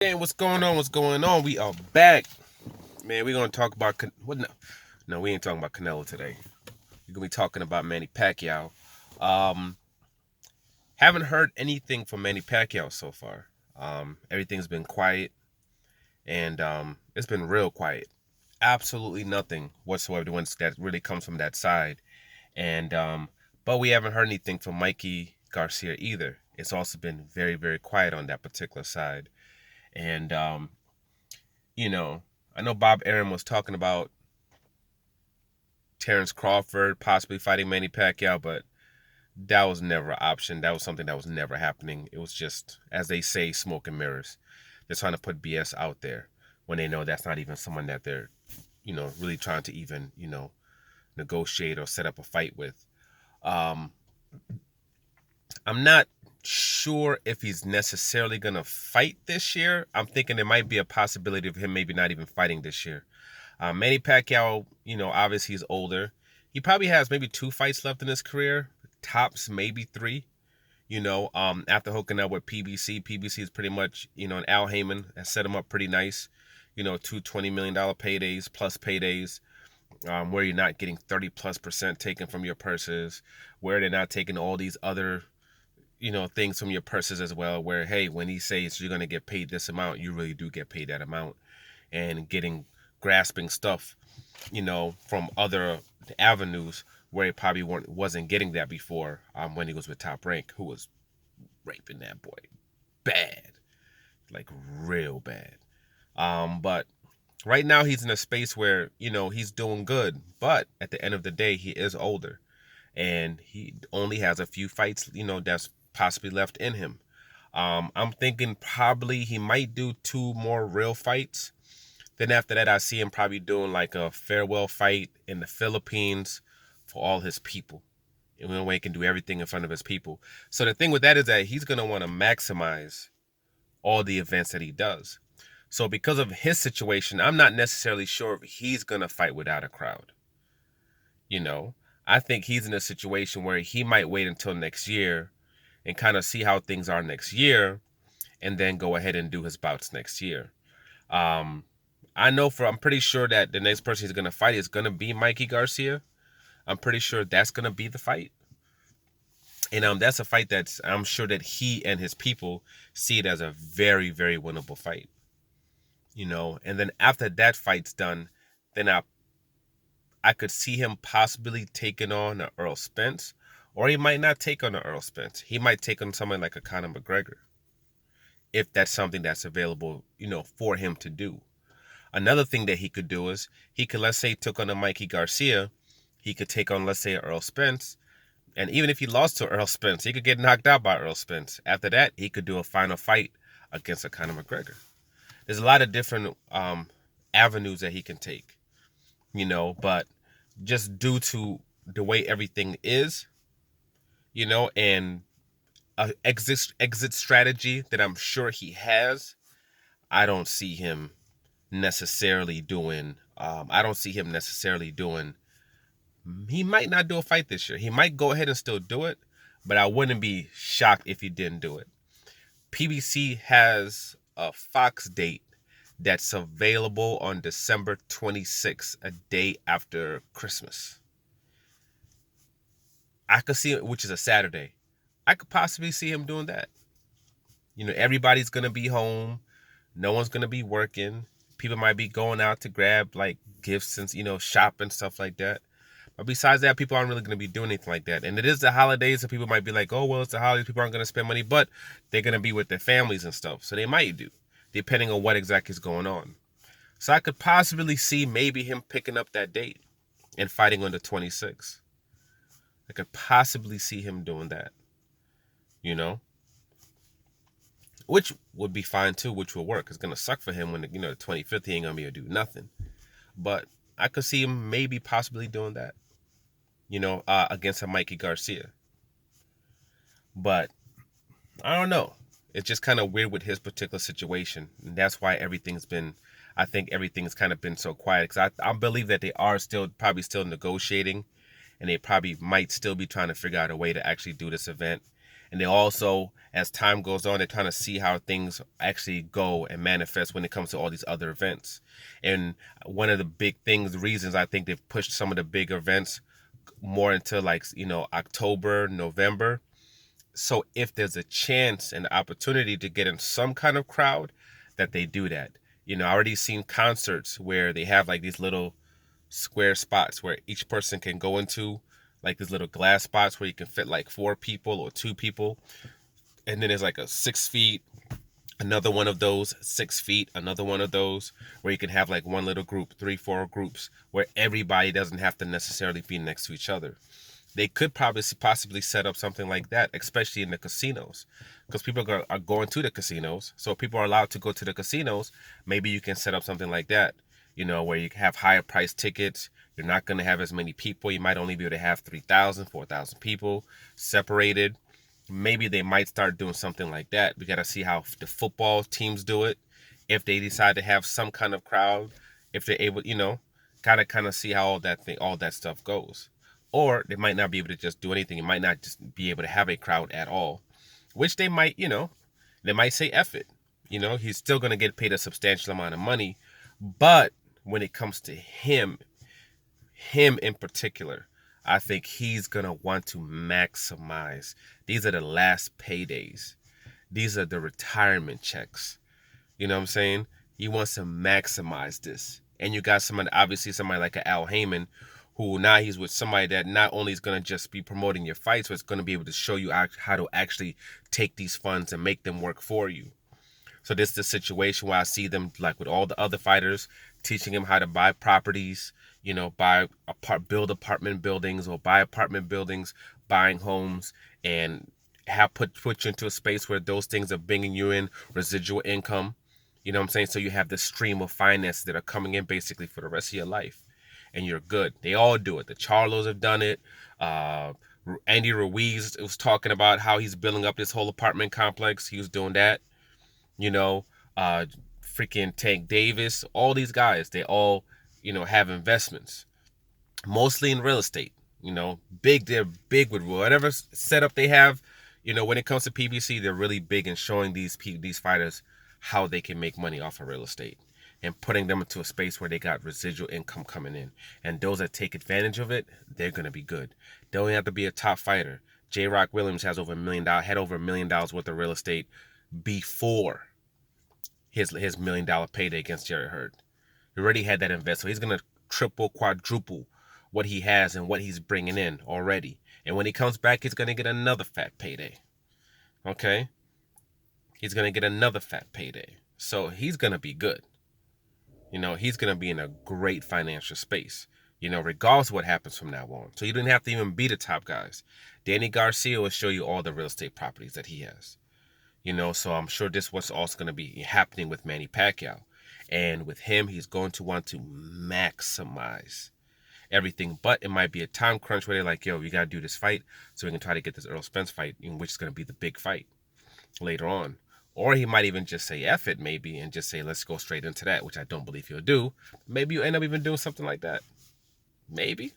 Hey, what's going on? What's going on? We are back, man. We're gonna talk about what? No, we ain't talking about Canelo today. We're gonna be talking about Manny Pacquiao. Um, haven't heard anything from Manny Pacquiao so far. Everything's been quiet, and it's been real quiet. Absolutely nothing whatsoever that really comes from that side. And but we haven't heard anything from Mikey Garcia either. It's also been very, very quiet on that particular side. And you know, I know Bob Arum was talking about Terrence Crawford possibly fighting Manny Pacquiao, but that was never an option. That was something that was never happening. It was just, as they say, smoke and mirrors. They're trying to put BS out there when they know that's not even someone that they're, really trying to even, negotiate or set up a fight with. Um, I'm not sure if he's necessarily going to fight this year. I'm thinking there might be a possibility of him maybe not even fighting this year. Manny Pacquiao, obviously he's older. He probably has maybe 2 fights left in his career, tops maybe 3. After hooking up with PBC is pretty much, and Al Heyman has set him up pretty nice. 2 $20 million paydays plus paydays, where you're not getting 30+% taken from your purses, where they're not taking all these other, things from your purses as well. Where, hey, when he says you're gonna get paid this amount, you really do get paid that amount, and getting grasping stuff, from other avenues where he probably wasn't getting that before, when he was with Top Rank, who was raping that boy bad, like real bad. But right now he's in a space where, he's doing good, but at the end of the day, he is older and he only has a few fights, that's possibly left in him. I'm thinking probably he might do 2 more real fights. Then after that, I see him probably doing like a farewell fight in the Philippines for all his people. And then he can do everything in front of his people. So the thing with that is that he's going to want to maximize all the events that he does. So because of his situation, I'm not necessarily sure if he's going to fight without a crowd. You know, I think he's in a situation where he might wait until next year and kind of see how things are next year and then go ahead and do his bouts next year. Um, I'm pretty sure that the next person he's going to fight is going to be Mikey Garcia. I'm pretty sure that's going to be the fight. And that's a fight I'm sure that he and his people see it as a very, very winnable fight. And then after that fight's done, then I could see him possibly taking on a Earl Spence, or he might not take on a Earl Spence. He might take on someone like a Conor McGregor, if that's something that's available, for him to do. Another thing that he could do is he could, let's say, took on a Mikey Garcia. He could take on, let's say, Earl Spence. And even if he lost to Earl Spence, he could get knocked out by Earl Spence. After that, he could do a final fight against a Conor McGregor. There's a lot of different avenues that he can take, but just due to the way everything is, and a exit strategy that I'm sure he has, I don't see him necessarily doing. I don't see him necessarily doing. He might not do a fight this year. He might go ahead and still do it, but I wouldn't be shocked if he didn't do it. PBC has a Fox date that's available on December 26th, a day after Christmas. I could see it, which is a Saturday. I could possibly see him doing that. Everybody's going to be home. No one's going to be working. People might be going out to grab like gifts and, shop and stuff like that. But besides that, people aren't really going to be doing anything like that. And it is the holidays, so people might be like, oh, well, it's the holidays. People aren't going to spend money, but they're going to be with their families and stuff. So they might do, depending on what exactly is going on. So I could possibly see maybe him picking up that date and fighting on the 26th. I could possibly see him doing that, which would be fine too, which will work. It's going to suck for him when, the 25th, he ain't going to be able to do nothing. But I could see him maybe possibly doing that, against a Mikey Garcia. But I don't know. It's just kind of weird with his particular situation. And that's why I think everything's kind of been so quiet. Because I believe that they are probably still negotiating. And they probably might still be trying to figure out a way to actually do this event. And they also, as time goes on, they're trying to see how things actually go and manifest when it comes to all these other events. And one of the big things, reasons I think they've pushed some of the big events more into like, October, November. So if there's a chance and opportunity to get in some kind of crowd, that they do that. I already seen concerts where they have like these little square spots where each person can go into, like these little glass spots where you can fit like 4 people or 2 people. And then there's like a 6 feet, another one of those, 6 feet, another one of those, where you can have like one little group, 3, 4 groups, where everybody doesn't have to necessarily be next to each other. They could probably possibly set up something like that, especially in the casinos, because people are going to the casinos. So if people are allowed to go to the casinos, maybe you can set up something like that, where you have higher price tickets. You're not going to have as many people. You might only be able to have 3,000, 4,000 people separated. Maybe they might start doing something like that. We got to see how the football teams do it. If they decide to have some kind of crowd, if they're able, gotta kind of see how all that stuff goes. Or they might not be able to just do anything. It might not just be able to have a crowd at all, which they might, they might say F it. He's still going to get paid a substantial amount of money. But when it comes to him in particular, I think he's going to want to maximize. These are the last paydays. These are the retirement checks. You know what I'm saying? He wants to maximize this. And you got obviously somebody like Al Heyman, who now he's with somebody that not only is going to just be promoting your fights, but it's going to be able to show you how to actually take these funds and make them work for you. So this is the situation where I see them, like with all the other fighters, teaching him how to buy properties, build apartment buildings or buy apartment buildings, buying homes, and have put you into a space where those things are bringing you in residual income. You know what I'm saying? So you have this stream of finances that are coming in basically for the rest of your life, and you're good. They all do it. The Charlos have done it. Andy Ruiz was talking about how he's building up this whole apartment complex. He was doing that. You know, uh, freaking Tank Davis, all these guys, they all, have investments, mostly in real estate. They're big with whatever setup they have. When it comes to PBC, they're really big in showing these fighters how they can make money off of real estate and putting them into a space where they got residual income coming in. And those that take advantage of it, they're gonna be good. They don't have to be a top fighter. J. Rock Williams has over $1 million worth of real estate before his $1 million payday against Jerry Hurd. He already had that invest, so he's gonna triple, quadruple what he has and what he's bringing in already. And when he comes back, he's gonna get another fat payday. Okay, he's gonna get another fat payday. So he's gonna be good. He's gonna be in a great financial space. Regardless of what happens from now on. So you didn't have to even be the top guys. Danny Garcia will show you all the real estate properties that he has. So I'm sure this was also going to be happening with Manny Pacquiao. And with him, he's going to want to maximize everything. But it might be a time crunch where they're like, yo, we got to do this fight so we can try to get this Errol Spence fight, which is going to be the big fight later on. Or he might even just say F it maybe and just say, let's go straight into that, which I don't believe he'll do. Maybe you end up even doing something like that. Maybe.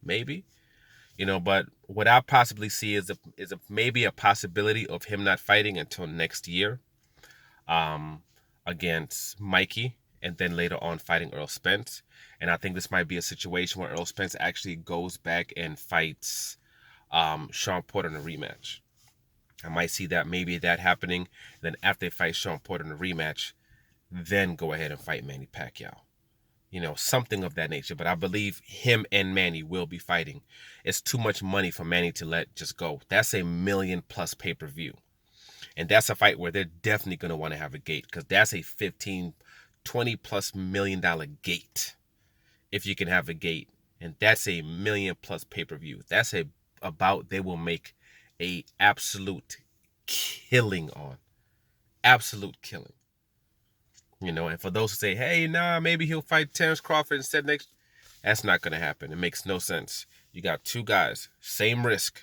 Maybe. But what I possibly see is maybe a possibility of him not fighting until next year, against Mikey, and then later on fighting Errol Spence. And I think this might be a situation where Errol Spence actually goes back and fights Sean Porter in a rematch. I might see that happening. Then after they fight Sean Porter in a rematch, then go ahead and fight Manny Pacquiao. Something of that nature. But I believe him and Manny will be fighting. It's too much money for Manny to let just go. That's a $1 million+ pay-per-view. And that's a fight where they're definitely going to want to have a gate, because that's a $15, $20+ million gate if you can have a gate. And that's a $1 million+ pay-per-view. That's they will make a absolute killing on. Absolute killing. And for those who say, hey, nah, maybe he'll fight Terrence Crawford instead next, that's not going to happen. It makes no sense. You got two guys, same risk.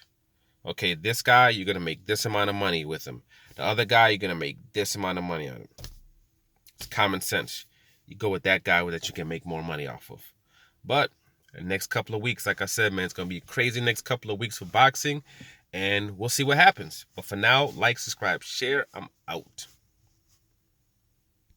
Okay, this guy, you're going to make this amount of money with him. The other guy, you're going to make this amount of money on him. It's common sense. You go with that guy that you can make more money off of. But the next couple of weeks, like I said, man, it's going to be crazy next couple of weeks for boxing. and we'll see what happens. But for now, like, subscribe, share. I'm out.